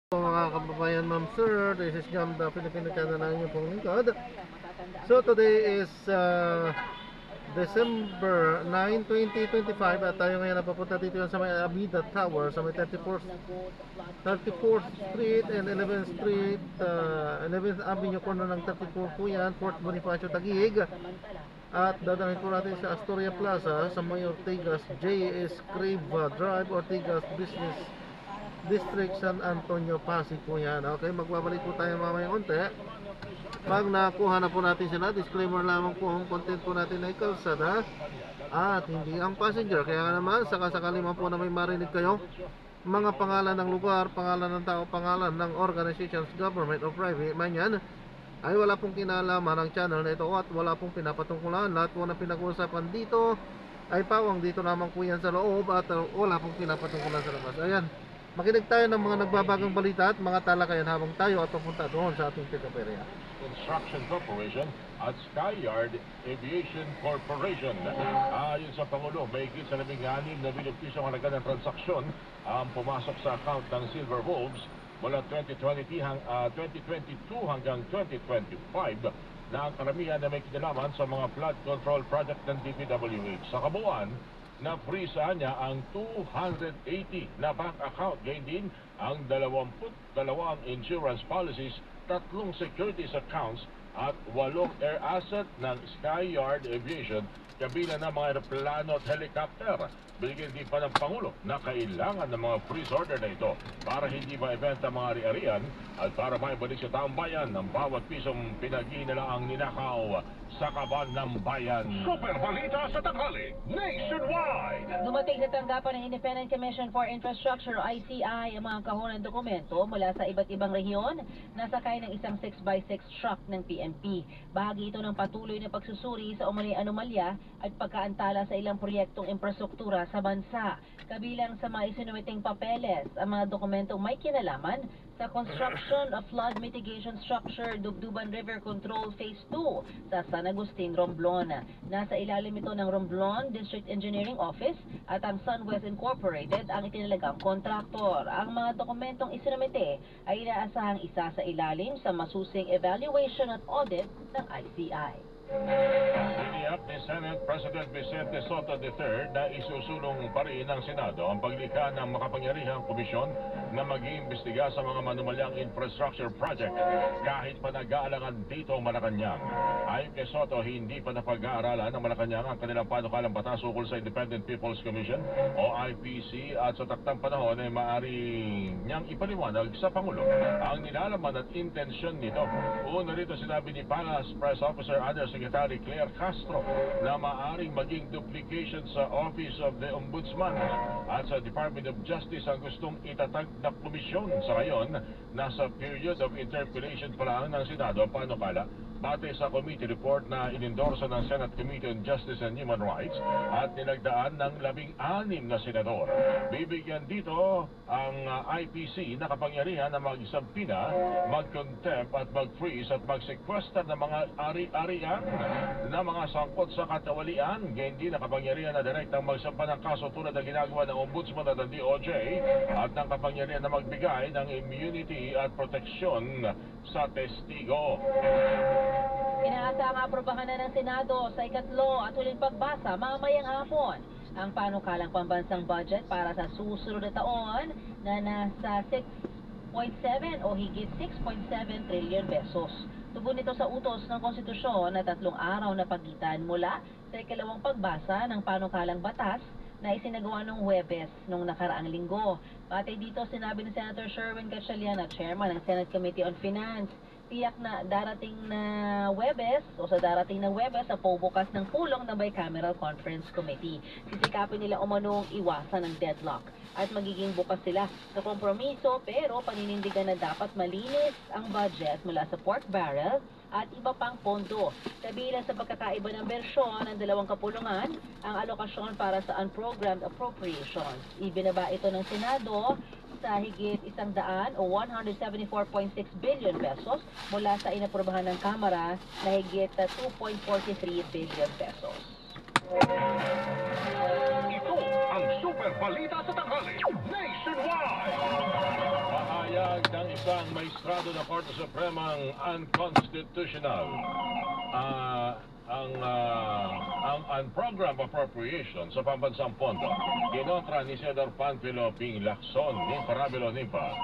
Mga kababayan, ma'am, sir, this is Jam, the Filipino channel na inyong pong lingkod. So today is December 9, 2025 at tayo ngayon napapunta dito sa may Abida Tower sa may 34th Street and 11th Street, 11th Avenue, corner ng 34 po yan, Fort Bonifacio, Taguig. At dadalhin po natin sa Astoria Plaza sa may Ortigas J.S. Crave Drive, Ortigas Business District, San Antonio, Pasig po yan. Okay, magbabalik po tayo mamaya konti. Pag nakuha na po natin sila, disclaimer lamang po, ang content po natin ay kalsada at hindi ang passenger. Kaya naman, sakasakali man po na may marinig kayo mga pangalan ng lugar, pangalan ng tao, pangalan ng organizations, government or private man yan, ay wala pong kinalaman ang channel na ito at wala pong pinapatungkulan. Lahat po na pinag-uusapan dito ay pawang dito naman po yan sa loob at wala pong pinapatungkulan sa labas. Ayan, makinig tayo ng mga nagbabagang balita at mga talakayan habang tayo at papunta doon sa ating pick-up area. Construction Corporation at Skyyard Aviation Corporation. Ayon sa Pangulo, may higit sa 16 na bilyong pisong halaga ng transaksyon ang pumasok sa account ng Silver Wolves mula 2022 hanggang 2025 na ang karamihan na may kinalaman sa mga flood control project ng DPWH. Sa kabuuan, na-freeze niya ang 280 na bank account, gain din ang 22 insurance policies, 3 securities accounts at 8 air asset ng Skyyard Aviation, kabilang ng mga aeroplano at helicopter. Binigyan din pa ng Pangulo na kailangan ng mga freeze order na ito para hindi maibenta mga ari-arian at para maibalik sa taong bayan ng bawat pisong pinag-iinalaang ninakaw sa kaban ng bayan. Super balita sa tanghali, nationwide! Dumating sa tanggapan ng Independent Commission for Infrastructure o ICI ang mga kahon ng dokumento mula sa iba't ibang rehiyon na sakay ng isang 6x6 truck ng PNP. Bahagi ito ng patuloy na pagsusuri sa umano'y anomalya at pagkaantala sa ilang proyektong infrastruktura sa bansa. Kabilang sa mga isinumiting papeles ang mga dokumentong may kinalaman sa construction of flood mitigation structure Dubduban River Control Phase 2 sa San Agustin, Romblon. Nasa ilalim ito ng Romblon District Engineering Office at ang SunWest Incorporated ang itinalagang kontraktor. Ang mga dokumentong isinumite ay inaasahang isa sa ilalim sa masusing evaluation at audit ng ICI. Piniyap ni Senate President Vicente Sotto III na isusulong pa rin ng Senado ang paglikha ng makapangyarihang komisyon na mag-iimbestiga sa mga manumalyang infrastructure project kahit pa nag-aalangan dito ang Malacanang. Ayon kay Sotto, hindi pa napag-aaralan ng Malacanang ang kanilang panukalang batas ukol sa Independent People's Commission o IPC at sa taktang panahon ay maaari niyang ipaliwanag sa Pangulo ang nilalaman at intensyon nito. Una rito sinabi ni Palace Press Officer Secretary Claire Castro na maaaring maging duplication sa Office of the Ombudsman at sa Department of Justice ang gustong itatag na komisyon. Sa ngayon, nasa period of interpellation pa lang ng Senado ang panukala batay sa committee report na inendorso ng Senate Committee on Justice and Human Rights at nilagdaan ng 16 na senador. Bibigyan dito ang IPC na kapangyarihan na mag-subpoena, mag-contempt at mag-freeze at mag-sequester ng mga ari-arian na mga sangkot sa katawalian. Gayon din na kapangyarihan na direktang magsampa ng kaso tulad ng ginagawa ng Ombudsman at ng DOJ at ng kapangyarihan na magbigay ng immunity at proteksyon sa testigo. Inaasahang aprobahan na ng Senado sa ikatlo at huling pagbasa mamayang hapon ang panukalang pambansang budget para sa susunod na taon na nasa 6.7 o higit 6.7 trillion pesos. Tugon nito sa utos ng konstitusyon na 3 araw na pagitan mula sa ikalawang pagbasa ng panukalang batas na isinagawa noong Huwebes noong nakaraang linggo. Pati dito sinabi ni Senator Sherwin Gatchalian, chairman ng Senate Committee on Finance, tiyak na darating na Huwebes o sa darating na Huwebes sa bukas ng pulong ng Bicameral Conference Committee. Sisikapin nila umanong iwasan ng deadlock at magiging bukas sila sa kompromiso pero paninindigan na dapat malinis ang budget mula sa pork barrel at iba pang pondo. Kabilang sa pagkakaiba ng bersyon ng dalawang kapulungan, ang alokasyon para sa unprogrammed appropriations. Ibinaba ito ng Senado sa higit 100 o 174.6 billion pesos mula sa inaprubahan ng Kamara na higit 2.43 billion pesos. Ito ang Super Balita sa Tanghali, nationwide! Pahayag Pahayag ng isang maestrado ng Korte Supremang unconstitutional ang unprogrammed appropriation sa pambansang pondo. Kinontra ni Senador Panfilo Ping Lacson ni Parabelo Nipa.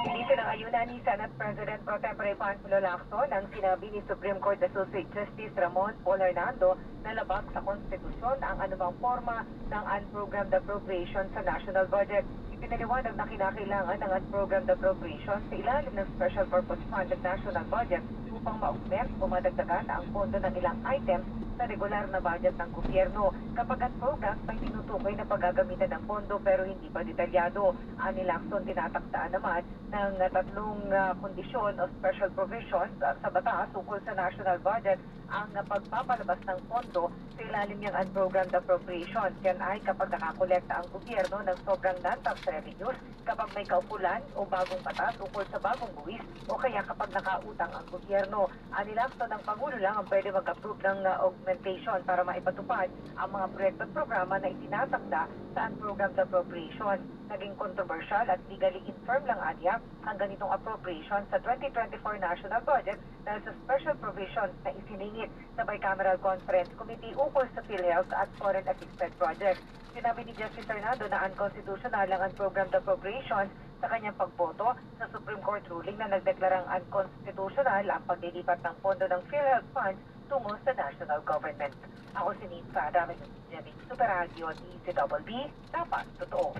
Dito ng ayunan ni Senate President Pro Tempore Panfilo Lacson ang sinabi ni Supreme Court Associate Justice Ramon Paul Hernando na labag sa konstitusyon ang anumang forma ng unprogrammed appropriation sa national budget. Ipinaliwanag na kinakailangan ng unprogrammed appropriation sa ilalim ng Special Purpose Fund ng national budget upang ma-augment o madagdagan ang pondo ng ilang items sa regular na budget ng gobyerno. Kapag unprogrammed, may tinutukoy na paggagamitan ng pondo pero hindi pa detalyado. Ani Lacson, tinatakdaan naman ng tatlong kondisyon o special provisions sa batas ukol sa national budget ang pagpapalabas ng pondo sa ilalim ng unprogrammed appropriations. Yan ay kapag nakakolekta ang gobyerno ng sobrang non-tax revenues, kapag may kaukulan o bagong batas ukol sa bagong buwis, o kaya kapag nakautang ang gobyerno. Ani Lacson, ang Pangulo lang ang pwede mag-approve ng augmentation para maipatupad ang mga proyekto at programa na itinatakda sa unprogrammed appropriation. Naging controversial at legally infirm lang anya ang ganitong appropriation sa 2024 national budget dahil sa special provisions na isiningit sa Bicameral Conference Committee ukol sa PhilHealth at Foreign Assistance Project. Sinabi ni Justice Hernando na unconstitutional ang unprogrammed appropriations sa kanyang pagboto sa Supreme Court ruling na nagdeklarang unconstitutional ang paglilipat ng pondo ng PhilHealth funds tungo sa national government. Ako si Ninfa, dami ng Jemmy Super Radio DZBB, dapat totoo.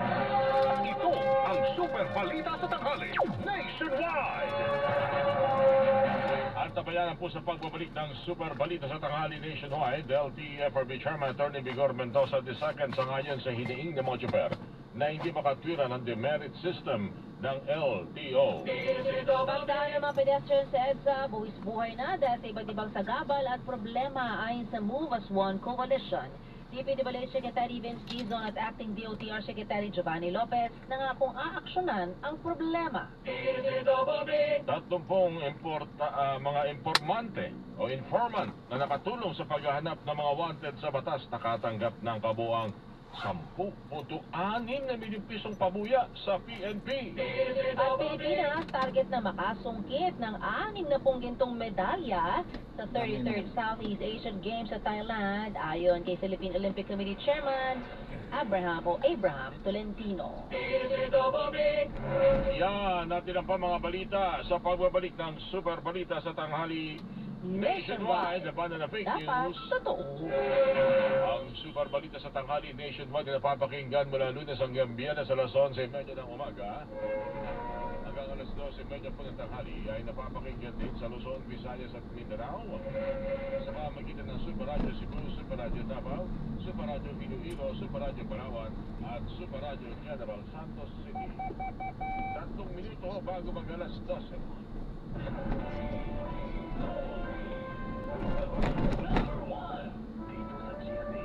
Ito ang Super Balita sa Tanghali Nationwide! At tabayanan po sa pagbabalik ng Super Balita sa Tanghali Nationwide, LTFRB Chairman Attorney Vigor Mendoza II sa ngayon sa hiniing ni Mojuper na hindi makatwira ng demerit system ng LTO. Pagdaan ng mga pedestrian sa EDSA, buwis buhay na dahil sa iba't ibang sagabal at problema ayon sa Move as One Coalition. DPWH Secretary Vince Gizon at Acting DOTR Secretary Giovanni Lopez nangakong aaksyonan ang problema. 30 mga informante o informant na nakatulong sa paghahanap ng mga wanted sa batas nakatanggap ng kabuang 10.6 na milyong pisong pabuya sa PNP. At Pilipinas target na makasungkit ng 60 gintong medalya sa 33rd Southeast Asian Games sa Thailand ayon kay Philippine Olympic Committee Chairman Abraham Tolentino. Yan natin ang pa mga balita sa pagbabalik ng Super Balita sa Tanghali Nationwide. Labanan na fake Dapat news. totoo. Ang Super Balita sa Tanghali Nationwide na napapakinggan mula Lunes hanggang Biyernes sa alas 11:30 ng umaga hanggang alas 12:30 po ng tanghali ay napapakinggan din sa Luzon, Visayas at Mindanao sa pamamagitan ng Super Radio Cebu, Super Radio Davao, Super Radio Iloilo, Super Radio Palawan at Super Radio General Santos City. 3 minuto bago mag-alas 12. Dito sa GMA,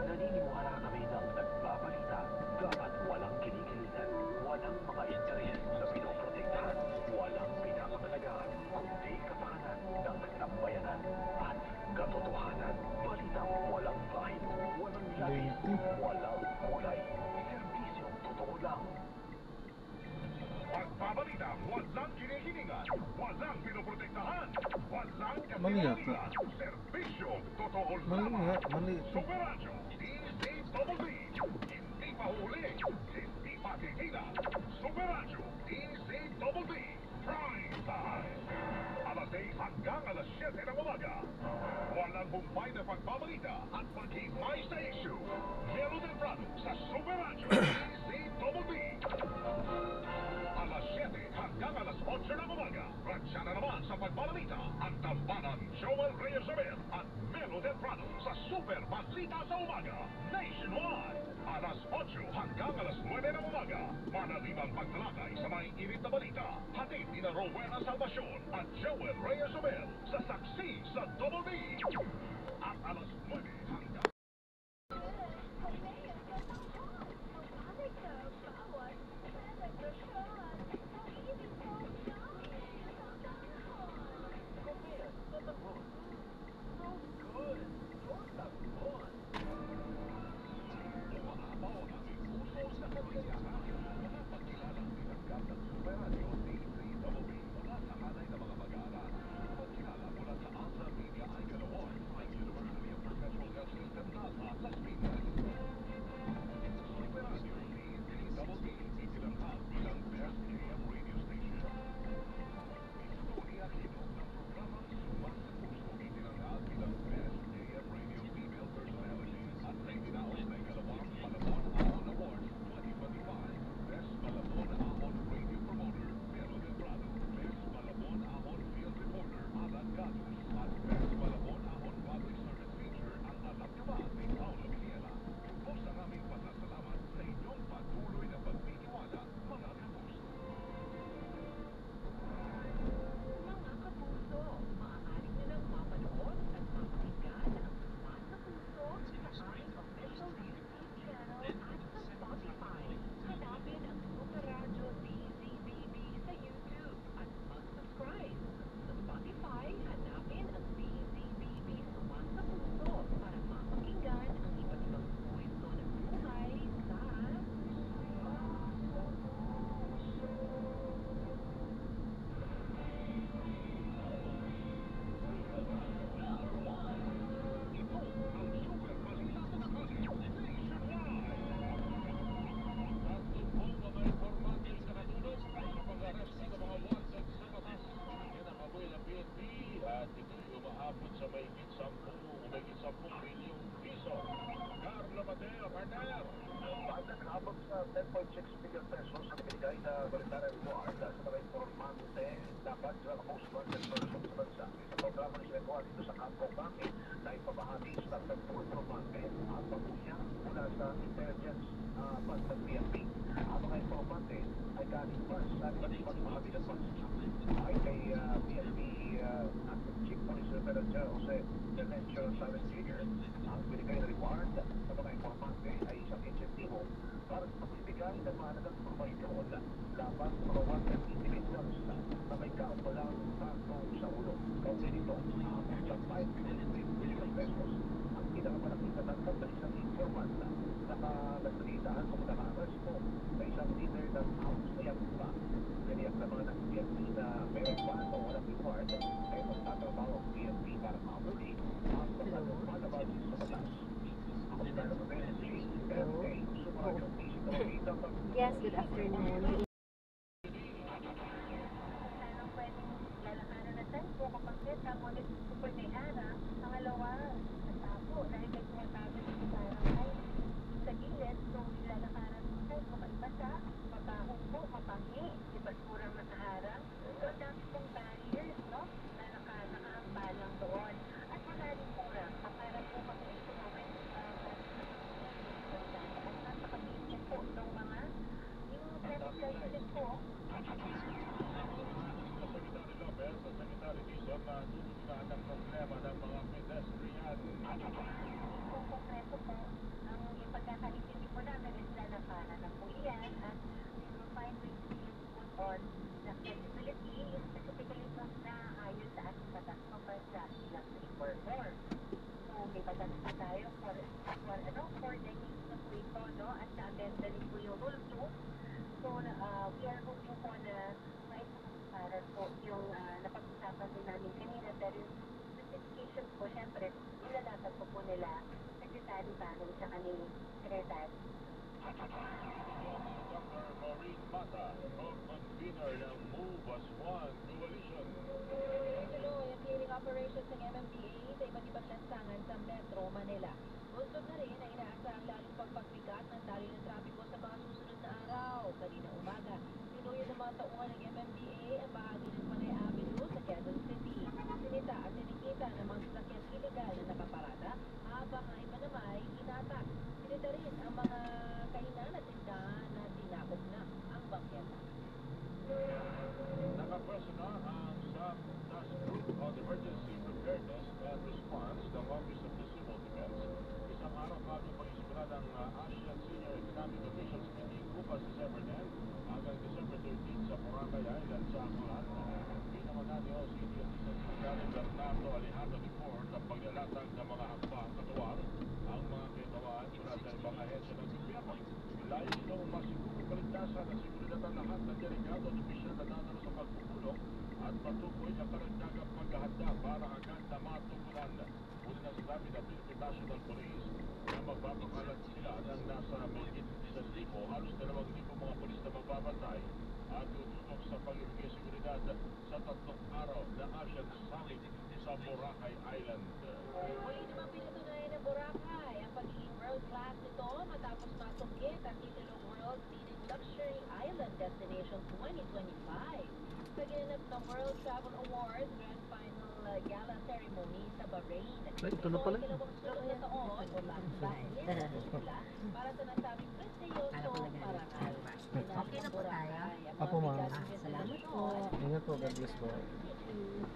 naniniwala kami ng nagbabalita. Dapat walang kinikilitan, walang mga interes na pinoprotektahan, walang pinapangalagaan, kundi kapakanan ng sambayanan at katotohanan. Balitang walang bahid, walang labis, walang kulay. Serbisyong totoo lang. Pagbabalita, walang kinikilingan, walang pinoprotektahan, walang Mali nga. kapilingan, serbisyo, totoo Mali nga, lamang. mali ito. Super Radio, DZBB, hindi mahuli, hindi makikita. Super Radio, DZBB, Prime Time. Alas 6 hanggang alas 7 ng umaga. Walang humpay na pagbabalita at pag-himay sa issue. Meron din Prado sa Super Radio, DZBB. Alas 7 hanggang alas 8 ng umaga. Ransya na naman sa pagbabalita ang tambanan Joel Reyes at Melody Prado sa Super Balita sa Umaga Nationwide. Alas 8 hanggang alas 9 ng umaga. Manalimang pagtalakay sa may init na balita. Hatid ni na Rowena Salvacion at Joel Reyes sa Saksi sa Double B. At alas 9 hanggang Umahabaw ang aming puso sa kaligayahan. Pagkilalang tinanggap ng Super Radio dapat sa most wanted person sa bansa. Sa programa ni Sinagawa dito sa Campo Bangke na ipabahagi sa Tagpul Informante ang pabuya mula sa intelligence fund ng PNP. Ang mga informante ay galing pa sa pagpahagi ng bansa. Ay kay PNP Chief Police Lieutenant General Jose Delencio Salas Jr. Ang binigay na reward sa mga informante ay isang insentibo para sa pagbibigay ng mahalagang informasyon laban sa mga wanted individuals na may kaukulang patong sa ulo. Kaunin nito ang 5 million pesos. Ang pinakamalaking natanggap na isang informant na nagsalitahan kung nakakas po sa isang liter ng ounce na yakba. Kaniyak naman ang PNP na meron pa o walang reward ay magtatrabaho ang PNP para mahuli ang mga lumalabas sa batas. Ako si Carlo Pérez, GMA, Sumayo, Yes, good afternoon. Sana pwedeng lalakaran na tempo kapag ang ulit supermehana, pangalawa, natapo dahil may tumatago sa parang ay sa gilid, so lalakaran mo tayo, makalbasa, mapahumbo, mapangi, ipagkurang nakaharang. So, dami pong barriers, no? Na nakahambalang doon. At wala rin kurang, para po mag-instrument at napakabilis po ng mga yung traffic lights din po. Secretary Lopez at Secretary Dizon na tututunan ng problema ng mga pedestrian. Kung konkreto po, ang yung pagkakaintindi po namin is lalakaran na po yan at we will find ways to put on the accessibility, specifically po na ayon sa ating batas kapag sa ilang 344. So, may batas po tayo for decades na po ito, no? At na-amenda din po yung Rule 2. So, we are hoping po na maipapakasaran po yung napag-usapan din namin kanina. There is specification po, syempre, nilalatag po nila Secretary Banong sa kanilang secretary. Dr. Maureen Mata, co-convener ng Move as One Coalition. Tuloy ang clearing operations ng MMDA sa iba't ibang lansangan sa Metro Manila. Gusto na rin ang inaasahang lalong pagpagbigat ng daloy ng trapiko sa mga susunod na araw. Kanina umaga, tinuyo ng mga tauhan ng MMDA ang bahagi ng Panay Avenue sa Quezon City. Sinita at sinikita ng mga sasakyang iligal na nakaparada habang ang iba naman ay hinata. Sinita rin ang mga kainan at tindahan na tinakop na ang bangketa. Nakapwesto na ang Sub-Task Group on Emergency Preparedness and Response ng Office of the Civil Defense. Isang araw bago pag-isimula ng ASEAN Senior Economic Officials Meeting bukas December 10 hanggang December 13 sa Boracay Island sa Aklan. Pinamananyo si Assistant Secretary Bernardo Alejandro Deport ang paglalatag ng mga hakbang katuwang ang mga kinawaan mula sa ibang ahensya ng gobyerno. Layos nung masiguro kaligtasan at seguridad ang lahat ng delikado at opisyal na dadalo sa pagpupulong at patukoy ang karagdagang paghahanda para agad na matugunan. Muli na sinabi ng Philippine National Police na magpapakalat sila ng nasa mahigit 1,000, halos 2,000 mga polis na magbabantay at tututok sa pag-ibigay seguridad sa 3 araw na ASEAN Summit sa Boracay Island. Muli namang pinatunayan ng Boracay ang pagiging world-class nito matapos masungkit ang titulong World Leading Luxury Island Destination 2025 sa ginanap ng World Travel Awards Grand Final Gala Ceremony sa Bahrain. Ito na pala. Ikalawang sunod na taon o last year para sa nasabing prestiyoso parangal. Okay na po tayo. Apo, ma'am. Salamat po. Ingat po, God bless po. To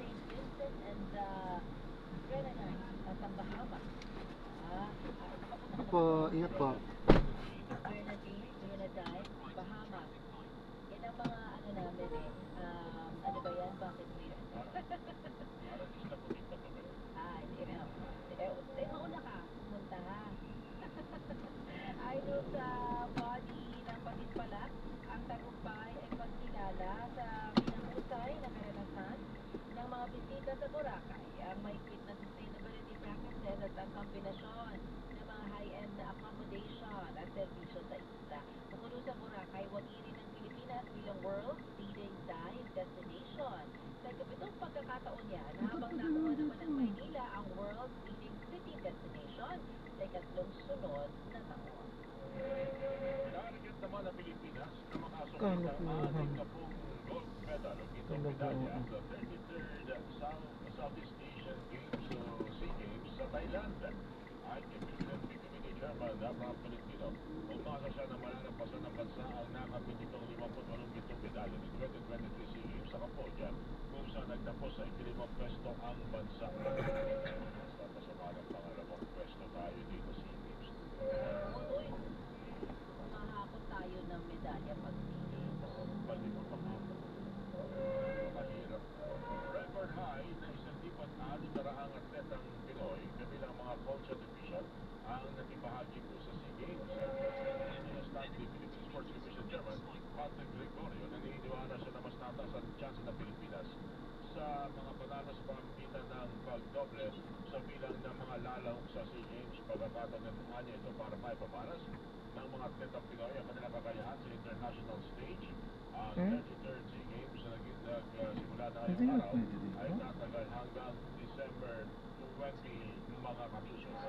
St. Vincent and Grenadines sa Bahamas. Po, ingat po. Grenadines, Bahamas. Yan ang mga ano namin ano ba yan? Bucket list. Hindi na. Mauna ka. Pumunta ha. Ayon sa body ng Patimpalat, ang tagumpay ay pagkilala sa pinahusay na karanasan ng mga bisita sa Boracay. Ang mahigpit na sustainability practices at ang kombinasyon ng mga high-end na accommodation at serbisyo sa isla. Bukod sa Boracay, wagiri ng Pilipinas bilang world's leading dive destination. Sa kapitong pagkakataon yan, habang nakuha naman ng Maynila ang world's leading city destination sa ikatlong sunod na taon. Target naman ang Pilipinas na makasungkit ang 6 gold medal o ito medalya sa 33rd Southeast Asian Games o SEA Games sa Thailand. Ayon kay President Committee Chairman Abraham Tolentino, umasa siya na malalampasan ng bansa ang nakapitikong 58 bitong medalya ng 2023 SEA Games sa Cambodia, kung saan nagtapos sa ika-5 pwesto ang bansa. Basta masama ng pangalawang pwesto tayo dito sa SEA Games. Although, umahakot tayo ng medalya pag sige. Palimang pangako. Mahirap. Record high na 1,600 atletang Pinoy, kabilang mga coach at official, ang nakibahagi po sa SEA Games. Stanley Philippine Sports Commission Chairman Patrick Gregorio, naniniwala siya na mas tataas ang chance ng Pilipinas sa mga panalo sa pamamagitan ng pagdoble sa bilang ng mga lalahok sa SEA Games. Pagkakataon ng anya ito para maipapalas ng mga atletang Pinoy ang kanilang kakayahan sa international stage. Ang 33rd SEA Games na nagsimula na ngayong araw ay tatagal hanggang December 20 mga kapsusunod.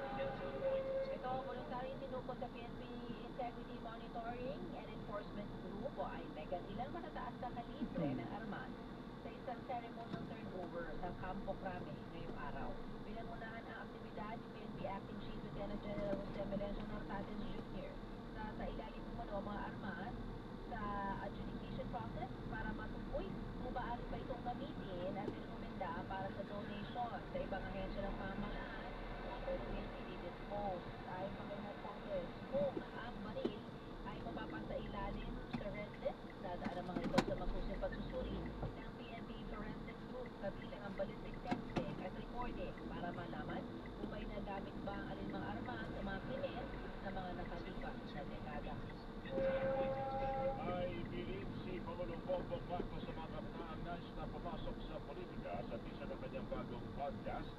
Ito, voluntaryong tinukod sa PNP Integrity Monitoring and Enforcement Group o IMEG ang ilang matataas na kalibre ng armas sa isang ceremonial turnover sa Campo Crame ngayong araw. Pinangunahan ang aktibidad ni PNP Acting Chief Lieutenant General Jose Melencio Nortates Jr. sa ilalim mo ng mga armas sa adjudication process para matukoy kung maaari pa itong gamitin at rekomenda para sa donation sa ibang ahensya ng pamahalaan o will be disposed. Ay mag-focus kung ang baril ay mapapasa ilalim sa red list. Dadaan ang mga ito sa masusing pagsusuri ng PNP Forensic Group kabilang ang ballistic testing at recording para malaman kung may nagamit ba ang alinmang armas o mga krimen sa mga nakalipas na dekada. Ay bilin si Pangulong Bongbong Marcos sa mga kapataang nais na pumasok sa politika sa teaser ng kanyang bagong podcast.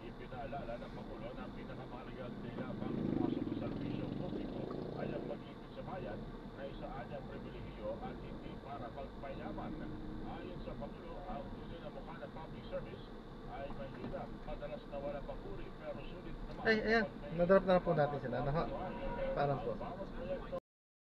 Ipinaalala ng Pangulo na ang pinakamahalagang dahilan bago pumasok sa serbisyong publiko ay ang pag-ibig sa bayan na isaan niyang pribilehiyo at hindi para pagpayaman. Ayon sa Pangulo, ang tunay na mukha ng public service ay mahirap, madalas na walang papuri pero sulit naman. Ay, ayan. Na-drop na po natin sila. Parang po. Bawat proyekto